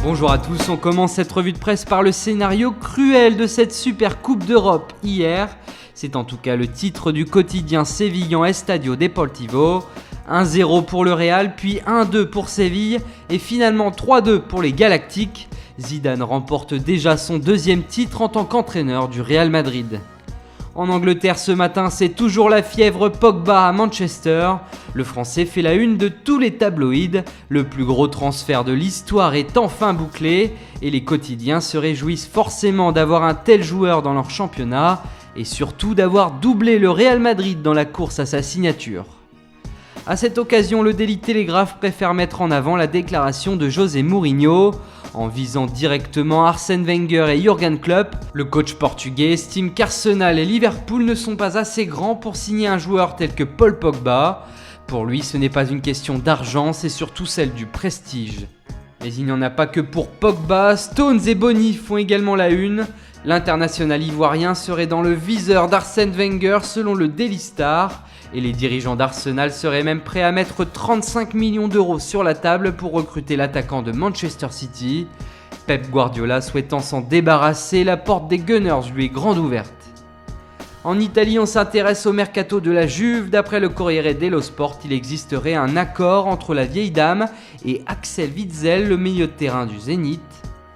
Bonjour à tous, on commence cette revue de presse par le scénario cruel de cette super Coupe d'Europe hier. C'est en tout cas le titre du quotidien sévillan Estadio Deportivo. 1-0 pour le Real, puis 1-2 pour Séville et finalement 3-2 pour les Galactiques. Zidane remporte déjà son deuxième titre en tant qu'entraîneur du Real Madrid. En Angleterre ce matin, c'est toujours la fièvre Pogba à Manchester. Le Français fait la une de tous les tabloïds. Le plus gros transfert de l'histoire est enfin bouclé et les quotidiens se réjouissent forcément d'avoir un tel joueur dans leur championnat et surtout d'avoir doublé le Real Madrid dans la course à sa signature. À cette occasion, le Daily Telegraph préfère mettre en avant la déclaration de José Mourinho. En visant directement Arsène Wenger et Jürgen Klopp, le coach portugais estime qu'Arsenal et Liverpool ne sont pas assez grands pour signer un joueur tel que Paul Pogba. Pour lui, ce n'est pas une question d'argent, c'est surtout celle du prestige. Mais il n'y en a pas que pour Pogba, Stones et Bony font également la une. L'international ivoirien serait dans le viseur d'Arsène Wenger selon le Daily Star. Et les dirigeants d'Arsenal seraient même prêts à mettre 35 millions d'euros sur la table pour recruter l'attaquant de Manchester City. Pep Guardiola souhaitant s'en débarrasser, la porte des Gunners lui est grande ouverte. En Italie, on s'intéresse au mercato de la Juve. D'après le Corriere dello Sport, il existerait un accord entre la vieille dame et Axel Witsel, le milieu de terrain du Zénith.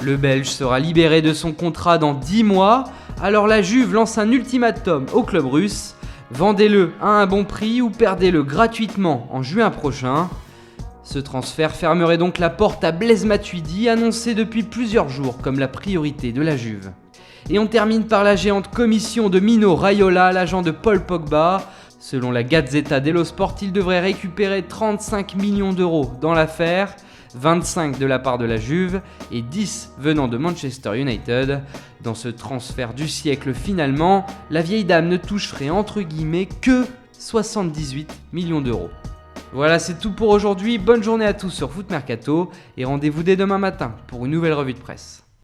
Le Belge sera libéré de son contrat dans 10 mois, alors la Juve lance un ultimatum au club russe. Vendez-le à un bon prix ou perdez-le gratuitement en juin prochain. Ce transfert fermerait donc la porte à Blaise Matuidi, annoncé depuis plusieurs jours comme la priorité de la Juve. Et on termine par la géante commission de Mino Raiola, l'agent de Paul Pogba. Selon la Gazzetta dello Sport, il devrait récupérer 35 millions d'euros dans l'affaire, 25 de la part de la Juve et 10 venant de Manchester United. Dans ce transfert du siècle finalement, la vieille dame ne toucherait entre guillemets que 78 millions d'euros. Voilà, c'est tout pour aujourd'hui, bonne journée à tous sur Foot Mercato et rendez-vous dès demain matin pour une nouvelle revue de presse.